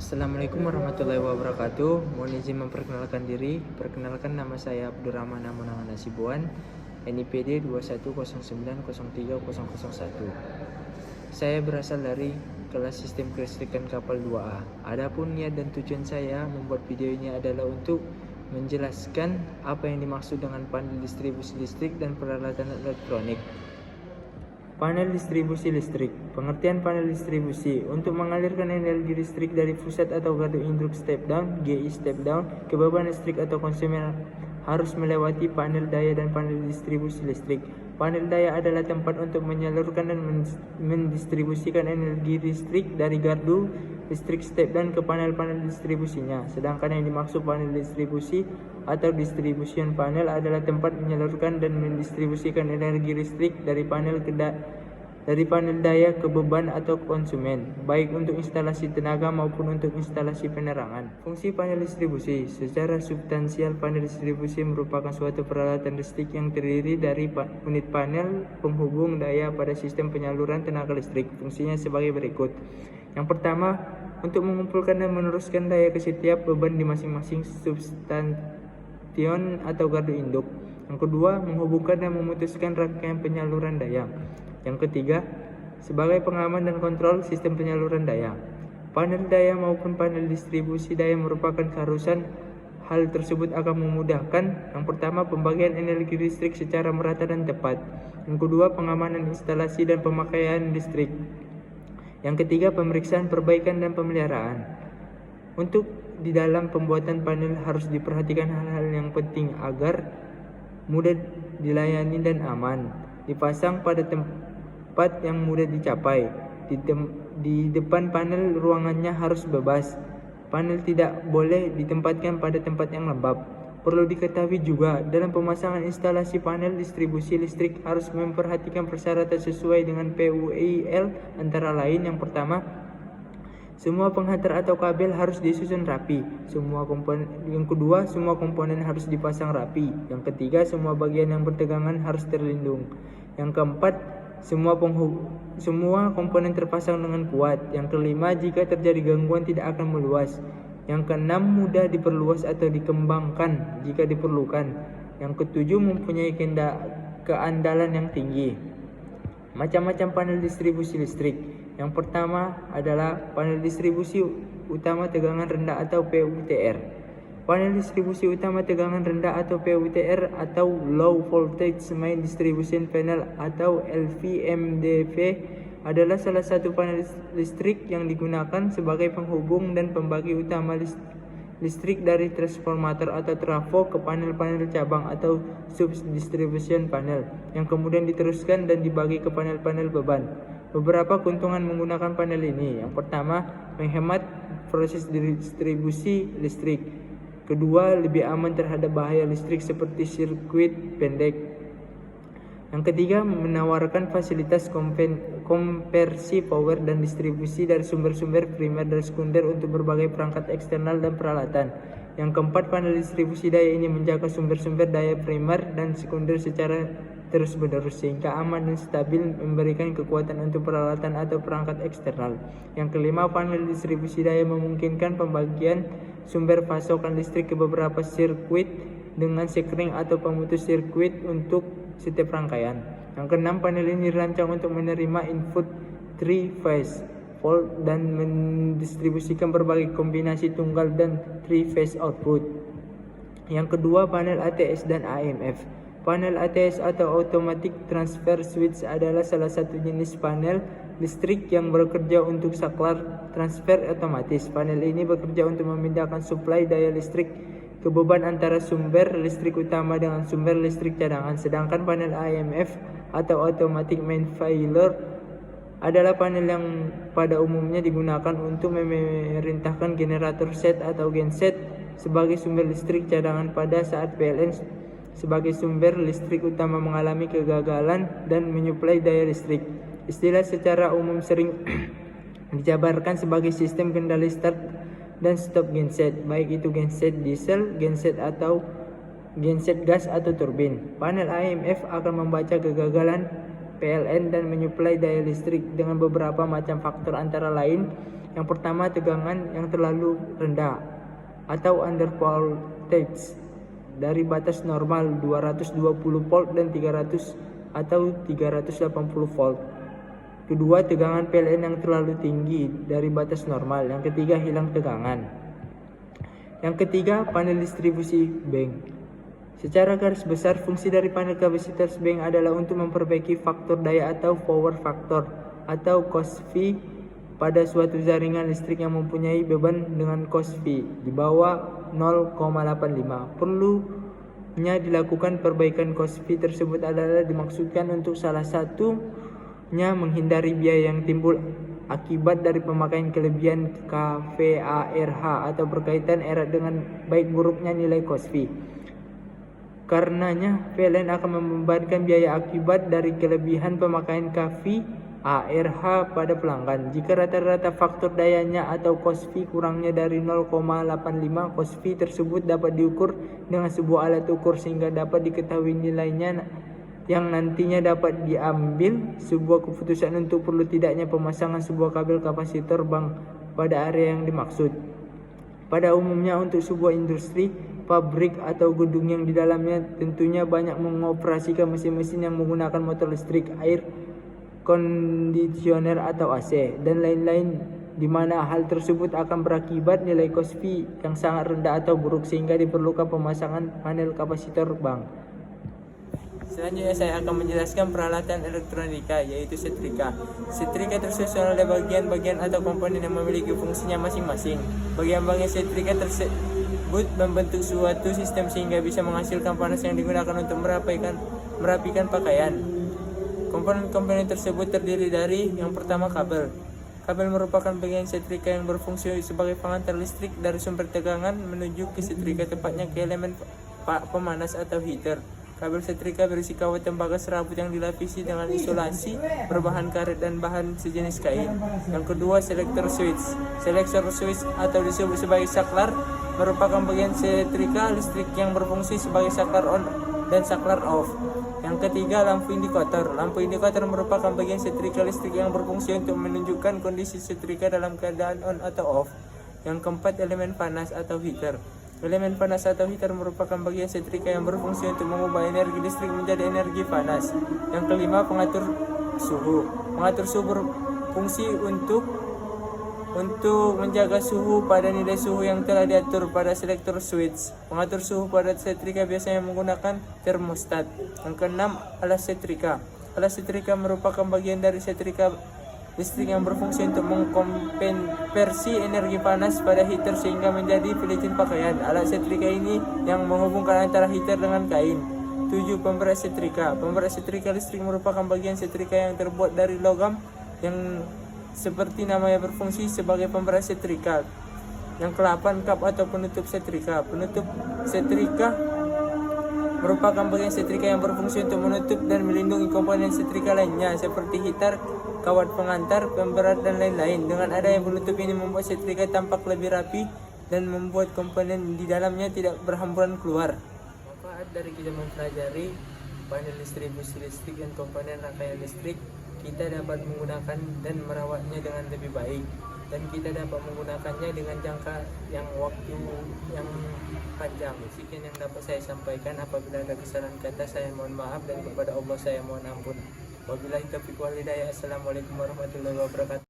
Assalamualaikum warahmatullahi wabarakatuh. Mohon izin memperkenalkan diri. Perkenalkan, nama saya Abdurrahman Amunangan Hasibuan, NIPD 21090301. Saya berasal dari kelas Sistem Kelistrikan Kapal 2A. Adapun niat dan tujuan saya membuat video ini adalah untuk menjelaskan apa yang dimaksud dengan panel distribusi listrik dan peralatan elektronik. Panel distribusi listrik. Pengertian panel distribusi: untuk mengalirkan energi listrik dari pusat atau gardu induk step down (GI step down) ke beban listrik atau konsumen harus melewati panel daya dan panel distribusi listrik. Panel daya adalah tempat untuk menyalurkan dan mendistribusikan energi listrik dari gardu listrik step down ke panel-panel distribusinya. Sedangkan yang dimaksud panel distribusi atau distribution panel adalah tempat menyalurkan dan mendistribusikan energi listrik dari panel daya ke beban atau konsumen, baik untuk instalasi tenaga maupun untuk instalasi penerangan. Fungsi panel distribusi. Secara substansial, panel distribusi merupakan suatu peralatan listrik yang terdiri dari unit panel penghubung daya pada sistem penyaluran tenaga listrik. Fungsinya sebagai berikut. Yang pertama, untuk mengumpulkan dan meneruskan daya ke setiap beban di masing-masing substation atau gardu induk. Yang kedua, menghubungkan dan memutuskan rangkaian penyaluran daya. Yang ketiga, sebagai pengaman dan kontrol sistem penyaluran daya. Panel daya maupun panel distribusi daya merupakan keharusan. Hal tersebut akan memudahkan: yang pertama, pembagian energi listrik secara merata dan tepat. Yang kedua, pengamanan instalasi dan pemakaian listrik. Yang ketiga, pemeriksaan, perbaikan, dan pemeliharaan. Untuk di dalam pembuatan panel harus diperhatikan hal-hal yang penting agar mudah dilayani dan aman. Dipasang pada tempat yang mudah dicapai. Di depan panel ruangannya harus bebas. Panel tidak boleh ditempatkan pada tempat yang lembab. Perlu diketahui juga, dalam pemasangan instalasi panel distribusi listrik harus memperhatikan persyaratan sesuai dengan PUIL, antara lain: yang pertama, semua penghantar atau kabel harus disusun rapi. Yang kedua, semua komponen harus dipasang rapi. Yang ketiga, semua bagian yang bertegangan harus terlindung. Yang keempat, semua komponen terpasang dengan kuat. Yang kelima, jika terjadi gangguan tidak akan meluas. Yang keenam, mudah diperluas atau dikembangkan jika diperlukan. Yang ketujuh, mempunyai keandalan yang tinggi. Macam-macam panel distribusi listrik. Yang pertama adalah panel distribusi utama tegangan rendah atau PUTR. Panel distribusi utama tegangan rendah atau PUTR atau Low Voltage Main Distribution Panel atau LVMDP adalah salah satu panel listrik yang digunakan sebagai penghubung dan pembagi utama listrik dari transformator atau trafo ke panel-panel cabang atau subdistribution panel, yang kemudian diteruskan dan dibagi ke panel-panel beban. Beberapa keuntungan menggunakan panel ini: yang pertama, menghemat proses distribusi listrik. Kedua, lebih aman terhadap bahaya listrik seperti sirkuit pendek. Yang ketiga, menawarkan fasilitas konversi power dan distribusi dari sumber-sumber primer dan sekunder untuk berbagai perangkat eksternal dan peralatan. Yang keempat, panel distribusi daya ini menjaga sumber-sumber daya primer dan sekunder secara terus-menerus sehingga aman dan stabil, memberikan kekuatan untuk peralatan atau perangkat eksternal. Yang kelima, panel distribusi daya memungkinkan pembagian sumber pasokan listrik ke beberapa sirkuit dengan sekring atau pemutus sirkuit untuk setiap rangkaian. Yang keenam, panel ini dirancang untuk menerima input 3-phase volt dan mendistribusikan berbagai kombinasi tunggal dan 3-phase output. Yang kedua, panel ATS dan AMF. Panel ATS atau Automatic Transfer Switch adalah salah satu jenis panel listrik yang bekerja untuk saklar transfer otomatis. Panel ini bekerja untuk memindahkan suplai daya listrik ke beban antara sumber listrik utama dengan sumber listrik cadangan. Sedangkan panel AMF atau Automatic Main Failure adalah panel yang pada umumnya digunakan untuk memerintahkan generator set atau genset sebagai sumber listrik cadangan pada saat PLN sebagai sumber listrik utama mengalami kegagalan dan menyuplai daya listrik. Istilah secara umum sering dijabarkan sebagai sistem kendali start dan stop genset, baik itu genset diesel, genset atau genset gas atau turbin. Panel AMF akan membaca kegagalan PLN dan menyuplai daya listrik dengan beberapa macam faktor, antara lain: Yang pertama, tegangan yang terlalu rendah atau under voltage dari batas normal 220 volt dan 300 atau 380 volt. Kedua, tegangan PLN yang terlalu tinggi dari batas normal. Yang ketiga, hilang tegangan. Yang ketiga, panel distribusi bank. Secara garis besar, fungsi dari panel kapasitor bank adalah untuk memperbaiki faktor daya atau power factor atau cos V pada suatu jaringan listrik yang mempunyai beban dengan cos V di bawah 0,85. Perlunya dilakukan perbaikan cos V tersebut adalah dimaksudkan untuk salah satunya menghindari biaya yang timbul akibat dari pemakaian kelebihan KVARH atau berkaitan erat dengan baik buruknya nilai cos V. Karenanya, PLN akan membebankan biaya akibat dari kelebihan pemakaian KVARH pada pelanggan. Jika rata-rata faktor dayanya atau cos V kurangnya dari 0,85, cos V tersebut dapat diukur dengan sebuah alat ukur sehingga dapat diketahui nilainya yang nantinya dapat diambil sebuah keputusan untuk perlu tidaknya pemasangan sebuah kabel kapasitor bank pada area yang dimaksud. Pada umumnya untuk sebuah industri, pabrik atau gedung yang di dalamnya tentunya banyak mengoperasikan mesin-mesin yang menggunakan motor listrik, air kondisioner atau AC, dan lain-lain, di mana hal tersebut akan berakibat nilai cos V yang sangat rendah atau buruk sehingga diperlukan pemasangan panel kapasitor bank. Selanjutnya saya akan menjelaskan peralatan elektronika, yaitu setrika. Setrika tersusun oleh bagian-bagian atau komponen yang memiliki fungsinya masing-masing. Bagian-bagian setrika tersebut membentuk suatu sistem sehingga bisa menghasilkan panas yang digunakan untuk merapikan pakaian. Komponen-komponen tersebut terdiri dari yang pertama, kabel. Kabel merupakan bagian setrika yang berfungsi sebagai pengantar listrik dari sumber tegangan menuju ke setrika, tepatnya ke elemen pemanas atau heater. Kabel setrika berisi kawat tembaga serabut yang dilapisi dengan isolasi berbahan karet dan bahan sejenis kain. Yang kedua, selektor switch. Selektor switch atau disebut sebagai saklar merupakan bagian setrika listrik yang berfungsi sebagai saklar on dan saklar off. Yang ketiga, lampu indikator. Lampu indikator merupakan bagian setrika listrik yang berfungsi untuk menunjukkan kondisi setrika dalam keadaan on atau off. Yang keempat, elemen panas atau heater. Elemen panas atau heater merupakan bagian setrika yang berfungsi untuk mengubah energi listrik menjadi energi panas. Yang kelima, pengatur suhu. Pengatur suhu berfungsi untuk menjaga suhu pada nilai suhu yang telah diatur pada selektor switch. Pengatur suhu pada setrika biasanya menggunakan termostat. Yang keenam, alas setrika. Alas setrika merupakan bagian dari setrika listrik yang berfungsi untuk mengkonversi energi panas pada heater sehingga menjadi pelicin pakaian. Alat setrika ini yang menghubungkan antara heater dengan kain. 7. Pemberat setrika. Pemberat setrika listrik merupakan bagian setrika yang terbuat dari logam yang seperti namanya berfungsi sebagai pemberat setrika. Yang ke-8, kap atau penutup setrika. Penutup setrika merupakan bagian setrika yang berfungsi untuk menutup dan melindungi komponen setrika lainnya seperti heater, kawat pengantar, pemberat, dan lain-lain. Dengan adanya penutup ini membuat setrika tampak lebih rapi dan membuat komponen di dalamnya tidak berhamburan keluar. Manfaat dari kita mempelajari panel distribusi listrik dan komponen rangkaian listrik, kita dapat menggunakan dan merawatnya dengan lebih baik, dan kita dapat menggunakannya dengan jangka yang waktu yang panjang. Sekian yang dapat saya sampaikan. Apabila ada kesalahan kata, saya mohon maaf, dan kepada Allah saya mohon ampun. Wabillahi taufiq wal hidayah. Assalamualaikum warahmatullahi wabarakatuh.